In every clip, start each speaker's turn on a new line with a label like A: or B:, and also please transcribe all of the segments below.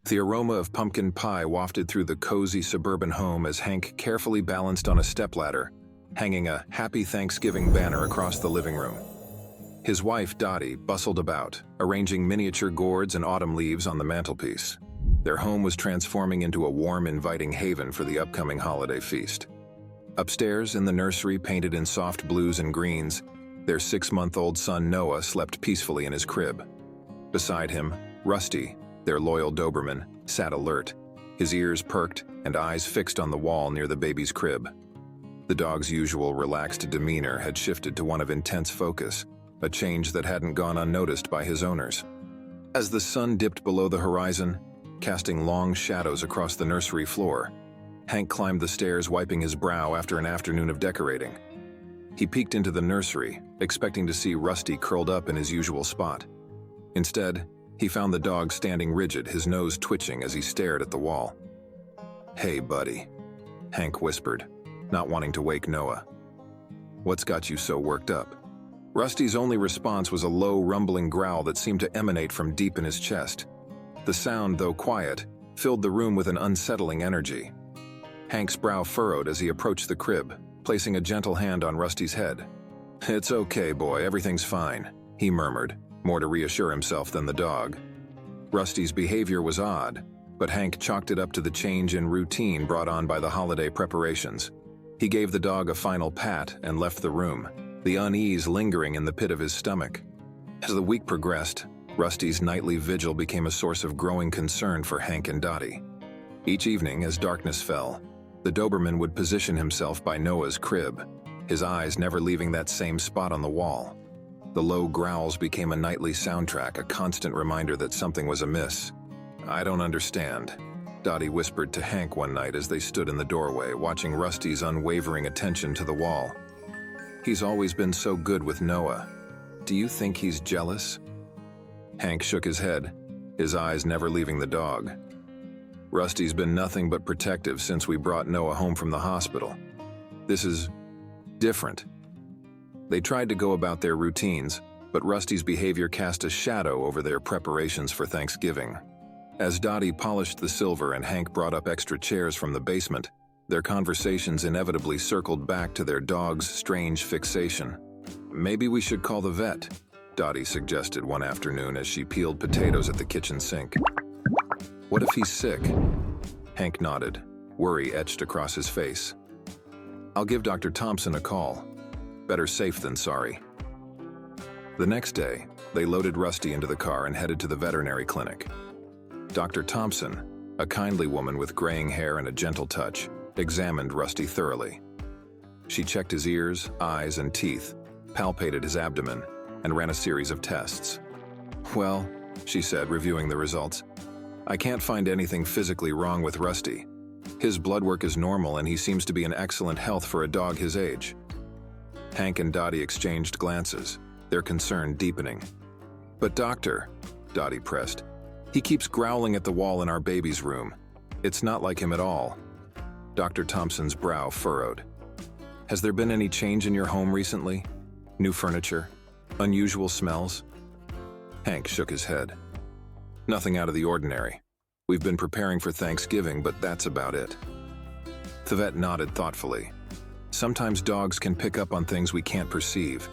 A: The aroma of pumpkin pie wafted through the cozy suburban home as Hank carefully balanced on a stepladder, hanging a Happy Thanksgiving banner across the living room. His wife, Dottie, bustled about, arranging miniature gourds and autumn leaves on the mantelpiece. Their home was transforming into a warm, inviting haven for the upcoming holiday feast. Upstairs, in the nursery painted in soft blues and greens, their 6-month-old son Noah slept peacefully in his crib. Beside him, Rusty, their loyal Doberman, sat alert, his ears perked and eyes fixed on the wall near the baby's crib. The dog's usual relaxed demeanor had shifted to one of intense focus, a change that hadn't gone unnoticed by his owners. As the sun dipped below the horizon, casting long shadows across the nursery floor, Hank climbed the stairs, wiping his brow after an afternoon of decorating. He peeked into the nursery, expecting to see Rusty curled up in his usual spot. Instead, he found the dog standing rigid, his nose twitching as he stared at the wall. "Hey, buddy," Hank whispered, not wanting to wake Noah. "What's got you so worked up?" Rusty's only response was a low, rumbling growl that seemed to emanate from deep in his chest. The sound, though quiet, filled the room with an unsettling energy. Hank's brow furrowed as he approached the crib, placing a gentle hand on Rusty's head. "It's okay, boy, everything's fine," he murmured, more to reassure himself than the dog. Rusty's behavior was odd, but Hank chalked it up to the change in routine brought on by the holiday preparations. He gave the dog a final pat and left the room, the unease lingering in the pit of his stomach. As the week progressed, Rusty's nightly vigil became a source of growing concern for Hank and Dottie. Each evening, as darkness fell, the Doberman would position himself by Noah's crib, his eyes never leaving that same spot on the wall. The low growls became a nightly soundtrack, a constant reminder that something was amiss. "I don't understand," Dottie whispered to Hank one night as they stood in the doorway, watching Rusty's unwavering attention to the wall. "He's always been so good with Noah. Do you think he's jealous?" Hank shook his head, his eyes never leaving the dog. "Rusty's been nothing but protective since we brought Noah home from the hospital. This is different." They tried to go about their routines, but Rusty's behavior cast a shadow over their preparations for Thanksgiving. As Dottie polished the silver and Hank brought up extra chairs from the basement, their conversations inevitably circled back to their dog's strange fixation. "Maybe we should call the vet," Dottie suggested one afternoon as she peeled potatoes at the kitchen sink. "What if he's sick?" Hank nodded, worry etched across his face. "I'll give Dr. Thompson a call. Better safe than sorry." The next day, they loaded Rusty into the car and headed to the veterinary clinic. Dr. Thompson, a kindly woman with graying hair and a gentle touch, examined Rusty thoroughly. She checked his ears, eyes, and teeth, palpated his abdomen, and ran a series of tests. "Well," she said, reviewing the results, "I can't find anything physically wrong with Rusty. His blood work is normal and he seems to be in excellent health for a dog his age." Hank and Dottie exchanged glances, their concern deepening. "But doctor," Dottie pressed, "he keeps growling at the wall in our baby's room. It's not like him at all." Dr. Thompson's brow furrowed. "Has there been any change in your home recently? New furniture? Unusual smells?" Hank shook his head. "Nothing out of the ordinary. We've been preparing for Thanksgiving, but that's about it." The vet nodded thoughtfully. "Sometimes dogs can pick up on things we can't perceive.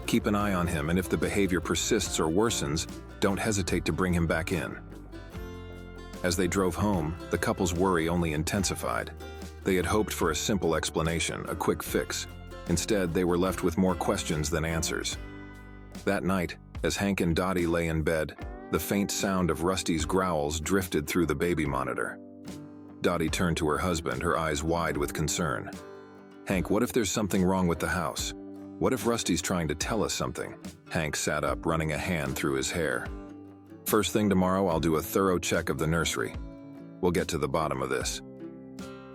A: Keep an eye on him, and if the behavior persists or worsens, don't hesitate to bring him back in." As they drove home, the couple's worry only intensified. They had hoped for a simple explanation, a quick fix. Instead, they were left with more questions than answers. That night, as Hank and Dottie lay in bed, the faint sound of Rusty's growls drifted through the baby monitor. Dottie turned to her husband, her eyes wide with concern. "Hank, what if there's something wrong with the house? What if Rusty's trying to tell us something?" Hank sat up, running a hand through his hair. "First thing tomorrow, I'll do a thorough check of the nursery. We'll get to the bottom of this."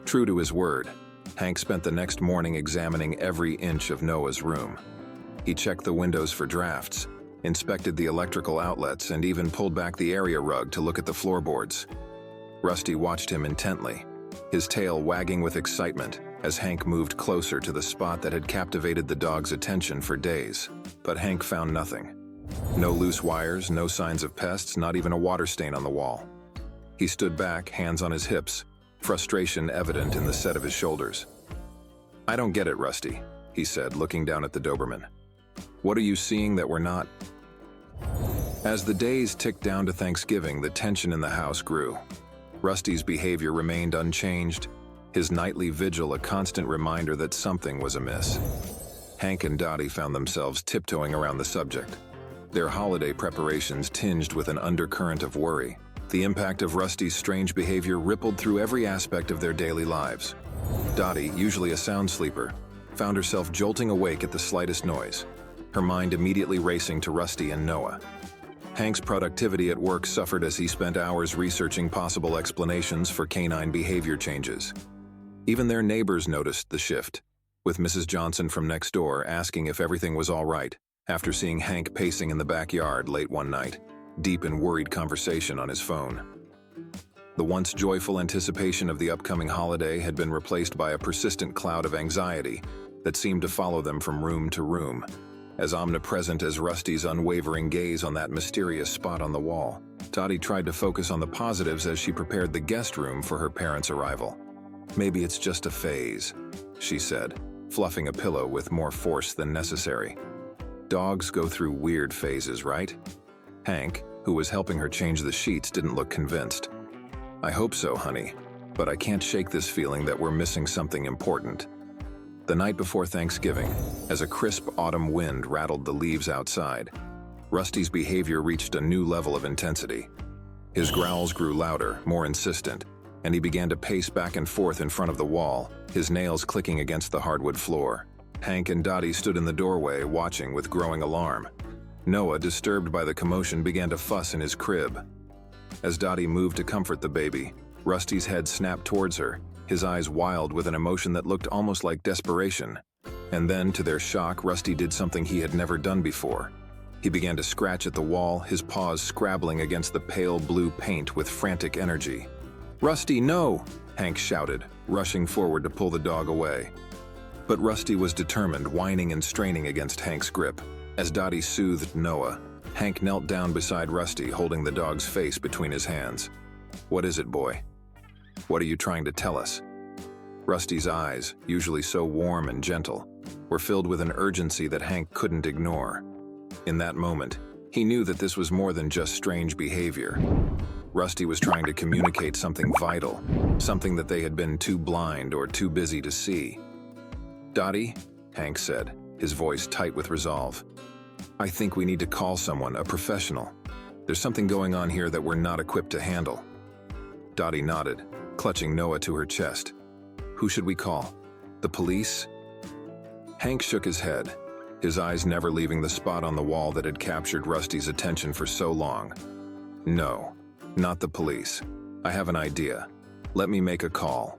A: True to his word, Hank spent the next morning examining every inch of Noah's room. He checked the windows for drafts, inspected the electrical outlets, and even pulled back the area rug to look at the floorboards. Rusty watched him intently, his tail wagging with excitement as Hank moved closer to the spot that had captivated the dog's attention for days. But Hank found nothing. No loose wires, no signs of pests, not even a water stain on the wall. He stood back, hands on his hips, frustration evident in the set of his shoulders. "I don't get it, Rusty," he said, looking down at the Doberman. "What are you seeing that we're not?" As the days ticked down to Thanksgiving, the tension in the house grew. Rusty's behavior remained unchanged, his nightly vigil a constant reminder that something was amiss. Hank and Dottie found themselves tiptoeing around the subject, their holiday preparations tinged with an undercurrent of worry. The impact of Rusty's strange behavior rippled through every aspect of their daily lives. Dottie, usually a sound sleeper, found herself jolting awake at the slightest noise, her mind immediately racing to Rusty and Noah. Hank's productivity at work suffered as he spent hours researching possible explanations for canine behavior changes. Even their neighbors noticed the shift, with Mrs. Johnson from next door asking if everything was all right after seeing Hank pacing in the backyard late one night, deep in worried conversation on his phone. The once joyful anticipation of the upcoming holiday had been replaced by a persistent cloud of anxiety that seemed to follow them from room to room, as omnipresent as Rusty's unwavering gaze on that mysterious spot on the wall. Dottie tried to focus on the positives as she prepared the guest room for her parents' arrival. "Maybe it's just a phase," she said, fluffing a pillow with more force than necessary. "Dogs go through weird phases, right?" Hank, who was helping her change the sheets, didn't look convinced. "I hope so, honey, but I can't shake this feeling that we're missing something important." The night before Thanksgiving, as a crisp autumn wind rattled the leaves outside, Rusty's behavior reached a new level of intensity. His growls grew louder, more insistent, and he began to pace back and forth in front of the wall, his nails clicking against the hardwood floor. Hank and Dottie stood in the doorway, watching with growing alarm. Noah, disturbed by the commotion, began to fuss in his crib. As Dottie moved to comfort the baby, Rusty's head snapped towards her, his eyes wild with an emotion that looked almost like desperation. And then, to their shock, Rusty did something he had never done before. He began to scratch at the wall, his paws scrabbling against the pale blue paint with frantic energy. "Rusty, no!" Hank shouted, rushing forward to pull the dog away. But Rusty was determined, whining and straining against Hank's grip. As Dottie soothed Noah, Hank knelt down beside Rusty, holding the dog's face between his hands. "What is it, boy? What are you trying to tell us?" Rusty's eyes, usually so warm and gentle, were filled with an urgency that Hank couldn't ignore. In that moment, he knew that this was more than just strange behavior. Rusty was trying to communicate something vital, something that they had been too blind or too busy to see. "Dottie," Hank said, his voice tight with resolve, "I think we need to call someone, a professional. There's something going on here that we're not equipped to handle." Dottie nodded, clutching Noah to her chest. "Who should we call? The police?" Hank shook his head, his eyes never leaving the spot on the wall that had captured Rusty's attention for so long. "No, not the police. I have an idea. Let me make a call."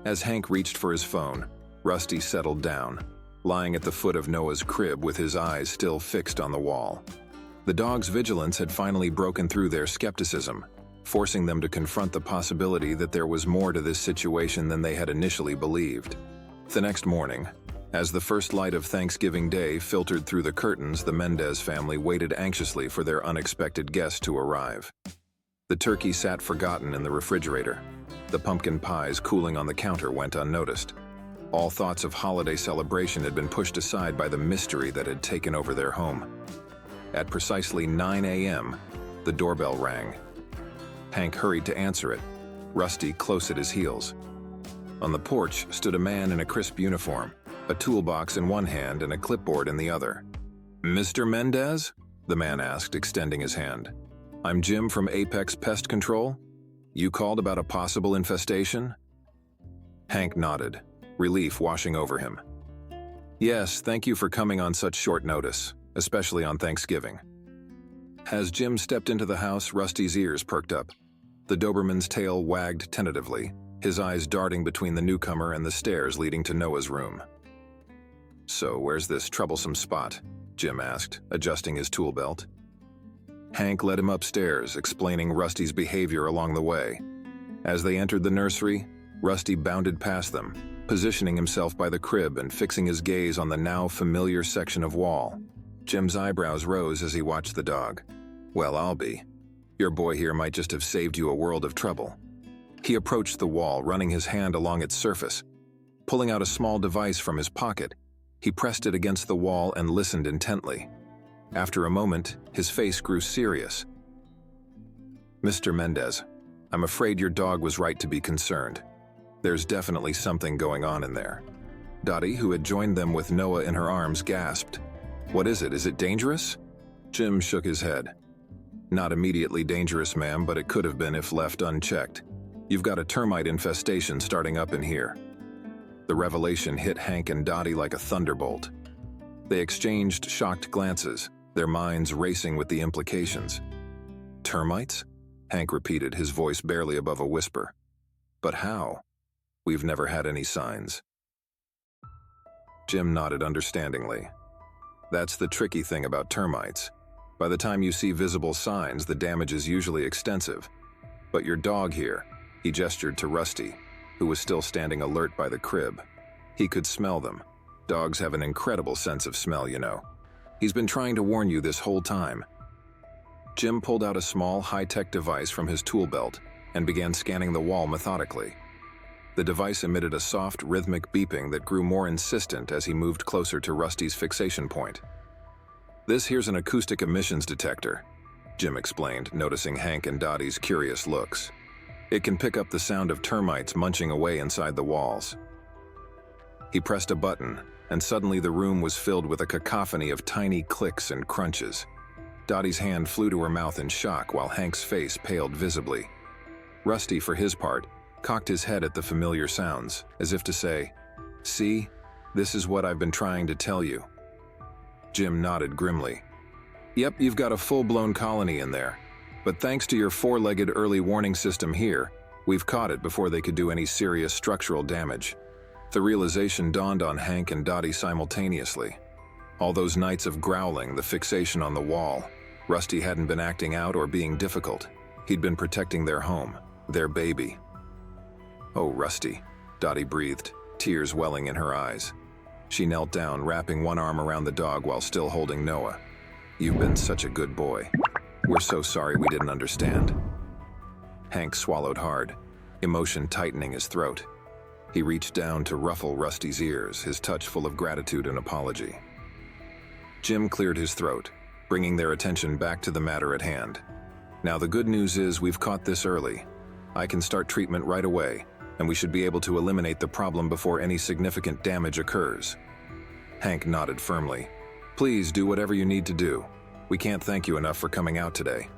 A: As Hank reached for his phone, Rusty settled down, lying at the foot of Noah's crib with his eyes still fixed on the wall. The dog's vigilance had finally broken through their skepticism, forcing them to confront the possibility that there was more to this situation than they had initially believed. The next morning, as the first light of Thanksgiving Day filtered through the curtains, the Mendez family waited anxiously for their unexpected guest to arrive. The turkey sat forgotten in the refrigerator. The pumpkin pies cooling on the counter went unnoticed. All thoughts of holiday celebration had been pushed aside by the mystery that had taken over their home. At precisely 9 a.m., the doorbell rang. Hank hurried to answer it, Rusty close at his heels. On the porch stood a man in a crisp uniform, a toolbox in one hand and a clipboard in the other. "Mr. Mendez?" the man asked, extending his hand. "I'm Jim from Apex Pest Control. You called about a possible infestation?" Hank nodded, relief washing over him. "Yes, thank you for coming on such short notice, especially on Thanksgiving." As Jim stepped into the house, Rusty's ears perked up. The Doberman's tail wagged tentatively, his eyes darting between the newcomer and the stairs leading to Noah's room. "So where's this troublesome spot?" Jim asked, adjusting his tool belt. Hank led him upstairs, explaining Rusty's behavior along the way. As they entered the nursery, Rusty bounded past them, positioning himself by the crib and fixing his gaze on the now familiar section of wall. Jim's eyebrows rose as he watched the dog. "Well, I'll be. Your boy here might just have saved you a world of trouble." He approached the wall, running his hand along its surface. Pulling out a small device from his pocket, he pressed it against the wall and listened intently. After a moment, his face grew serious. "Mr. Mendez, I'm afraid your dog was right to be concerned. There's definitely something going on in there." Dottie, who had joined them with Noah in her arms, gasped. "What is it? Is it dangerous?" Jim shook his head. "Not immediately dangerous, ma'am, but it could have been if left unchecked. You've got a termite infestation starting up in here." The revelation hit Hank and Dottie like a thunderbolt. They exchanged shocked glances, their minds racing with the implications. "Termites?" Hank repeated, his voice barely above a whisper. "But how? We've never had any signs." Jim nodded understandingly. "That's the tricky thing about termites. By the time you see visible signs, the damage is usually extensive. But your dog here," he gestured to Rusty, who was still standing alert by the crib. "He could smell them. Dogs have an incredible sense of smell, you know. He's been trying to warn you this whole time." Jim pulled out a small, high-tech device from his tool belt and began scanning the wall methodically. The device emitted a soft, rhythmic beeping that grew more insistent as he moved closer to Rusty's fixation point. "This here's an acoustic emissions detector," Jim explained, noticing Hank and Dottie's curious looks. "It can pick up the sound of termites munching away inside the walls." He pressed a button, and suddenly the room was filled with a cacophony of tiny clicks and crunches. Dottie's hand flew to her mouth in shock while Hank's face paled visibly. Rusty, for his part, cocked his head at the familiar sounds, as if to say, "See, this is what I've been trying to tell you." Jim nodded grimly. "Yep, you've got a full-blown colony in there. But thanks to your four-legged early warning system here, we've caught it before they could do any serious structural damage." The realization dawned on Hank and Dottie simultaneously. All those nights of growling, the fixation on the wall, Rusty hadn't been acting out or being difficult. He'd been protecting their home, their baby. "Oh, Rusty," Dottie breathed, tears welling in her eyes. She knelt down, wrapping one arm around the dog while still holding Noah. "You've been such a good boy. We're so sorry we didn't understand." Hank swallowed hard, emotion tightening his throat. He reached down to ruffle Rusty's ears, his touch full of gratitude and apology. Jim cleared his throat, bringing their attention back to the matter at hand. "Now the good news is we've caught this early. I can start treatment right away, and we should be able to eliminate the problem before any significant damage occurs." Hank nodded firmly. "Please do whatever you need to do. We can't thank you enough for coming out today."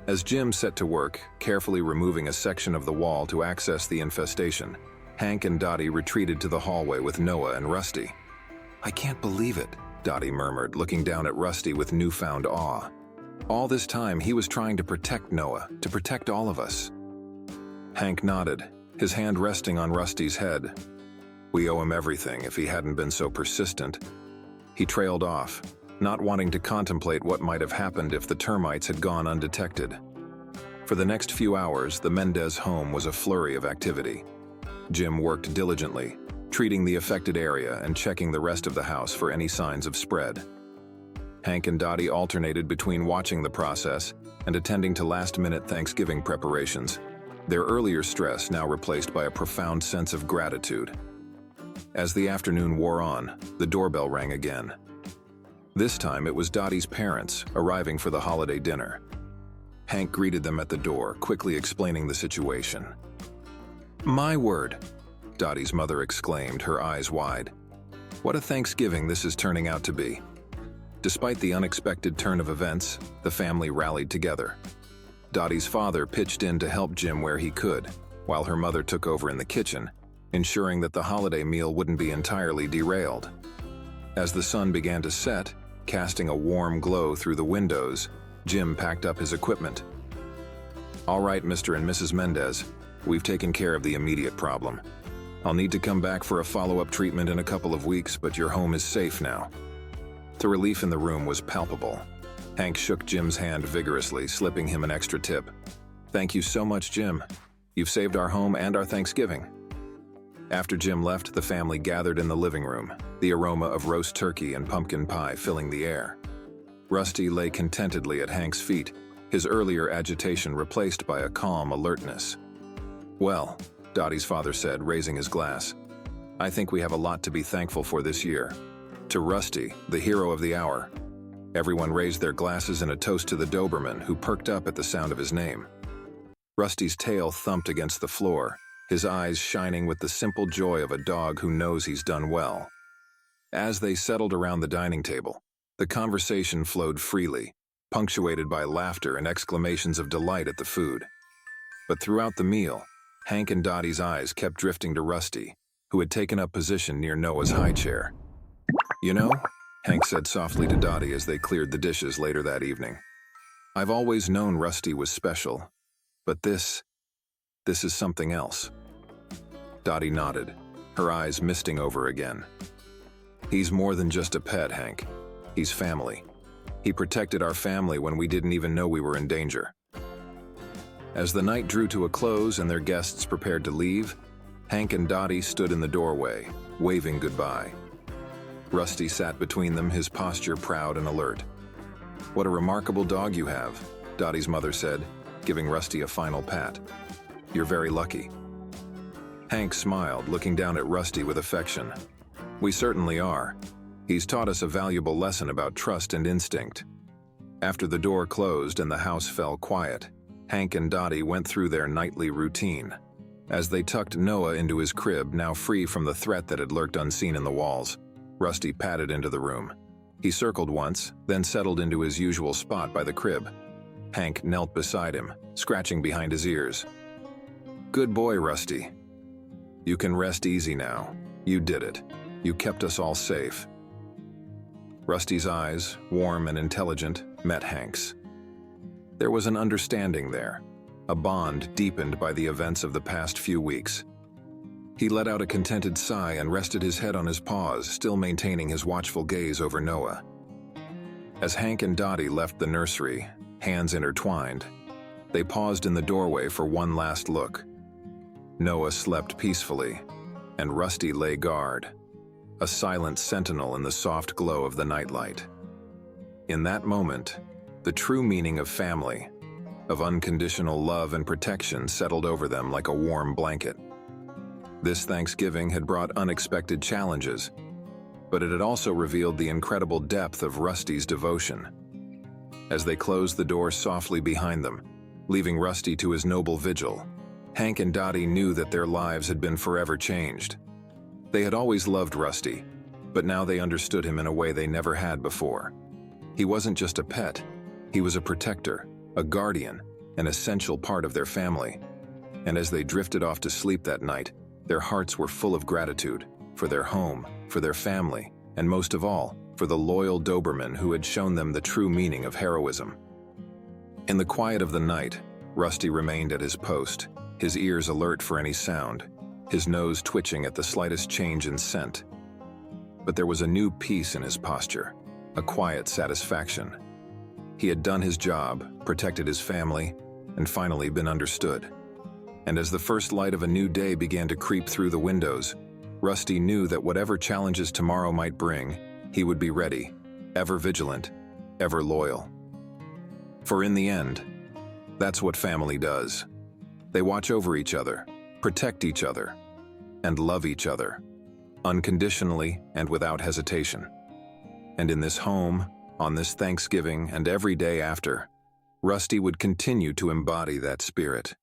A: As Jim set to work, carefully removing a section of the wall to access the infestation, Hank and Dottie retreated to the hallway with Noah and Rusty. "I can't believe it," Dottie murmured, looking down at Rusty with newfound awe. All this time, he was trying to protect Noah, to protect all of us. Hank nodded, his hand resting on Rusty's head. "We owe him everything if he hadn't been so persistent." He trailed off, not wanting to contemplate what might have happened if the termites had gone undetected. For the next few hours, the Mendez home was a flurry of activity. Jim worked diligently, treating the affected area and checking the rest of the house for any signs of spread. Hank and Dottie alternated between watching the process and attending to last-minute Thanksgiving preparations, their earlier stress now replaced by a profound sense of gratitude. As the afternoon wore on, the doorbell rang again. This time it was Dottie's parents arriving for the holiday dinner. Hank greeted them at the door, quickly explaining the situation. "My word," Dottie's mother exclaimed, her eyes wide. "What a Thanksgiving this is turning out to be." Despite the unexpected turn of events, the family rallied together. Dottie's father pitched in to help Jim where he could, while her mother took over in the kitchen, ensuring that the holiday meal wouldn't be entirely derailed. As the sun began to set, casting a warm glow through the windows, Jim packed up his equipment. "All right, Mr. and Mrs. Mendez, we've taken care of the immediate problem. I'll need to come back for a follow-up treatment in a couple of weeks, but your home is safe now." The relief in the room was palpable. Hank shook Jim's hand vigorously, slipping him an extra tip. "Thank you so much, Jim. You've saved our home and our Thanksgiving." After Jim left, the family gathered in the living room, the aroma of roast turkey and pumpkin pie filling the air. Rusty lay contentedly at Hank's feet, his earlier agitation replaced by a calm alertness. "Well," Dottie's father said, raising his glass, "I think we have a lot to be thankful for this year. To Rusty, the hero of the hour." Everyone raised their glasses in a toast to the Doberman, who perked up at the sound of his name. Rusty's tail thumped against the floor, his eyes shining with the simple joy of a dog who knows he's done well. As they settled around the dining table, the conversation flowed freely, punctuated by laughter and exclamations of delight at the food. But throughout the meal, Hank and Dottie's eyes kept drifting to Rusty, who had taken up position near Noah's high chair. "You know," Hank said softly to Dottie as they cleared the dishes later that evening, "I've always known Rusty was special, but this is something else." Dottie nodded, her eyes misting over again. "He's more than just a pet, Hank. He's family. He protected our family when we didn't even know we were in danger." As the night drew to a close and their guests prepared to leave, Hank and Dottie stood in the doorway, waving goodbye. Rusty sat between them, his posture proud and alert. "What a remarkable dog you have," Dottie's mother said, giving Rusty a final pat. "You're very lucky." Hank smiled, looking down at Rusty with affection. "We certainly are. He's taught us a valuable lesson about trust and instinct." After the door closed and the house fell quiet, Hank and Dottie went through their nightly routine. As they tucked Noah into his crib, now free from the threat that had lurked unseen in the walls, Rusty padded into the room. He circled once, then settled into his usual spot by the crib. Hank knelt beside him, scratching behind his ears. "Good boy, Rusty. You can rest easy now. You did it. You kept us all safe." Rusty's eyes, warm and intelligent, met Hank's. There was an understanding there, a bond deepened by the events of the past few weeks. He let out a contented sigh and rested his head on his paws, still maintaining his watchful gaze over Noah. As Hank and Dottie left the nursery, hands intertwined, they paused in the doorway for one last look. Noah slept peacefully, and Rusty lay guard, a silent sentinel in the soft glow of the nightlight. In that moment, the true meaning of family, of unconditional love and protection, settled over them like a warm blanket. This Thanksgiving had brought unexpected challenges, but it had also revealed the incredible depth of Rusty's devotion. As they closed the door softly behind them, leaving Rusty to his noble vigil, Hank and Dottie knew that their lives had been forever changed. They had always loved Rusty, but now they understood him in a way they never had before. He wasn't just a pet, he was a protector, a guardian, an essential part of their family. And as they drifted off to sleep that night, their hearts were full of gratitude for their home, for their family, and most of all, for the loyal Doberman who had shown them the true meaning of heroism. In the quiet of the night, Rusty remained at his post, his ears alert for any sound, his nose twitching at the slightest change in scent. But there was a new peace in his posture, a quiet satisfaction. He had done his job, protected his family, and finally been understood. And as the first light of a new day began to creep through the windows, Rusty knew that whatever challenges tomorrow might bring, he would be ready, ever vigilant, ever loyal. For in the end, that's what family does. They watch over each other, protect each other, and love each other, unconditionally and without hesitation. And in this home, on this Thanksgiving and every day after, Rusty would continue to embody that spirit.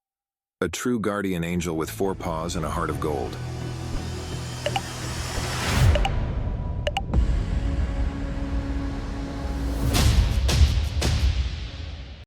A: A true guardian angel with 4 paws and a heart of gold.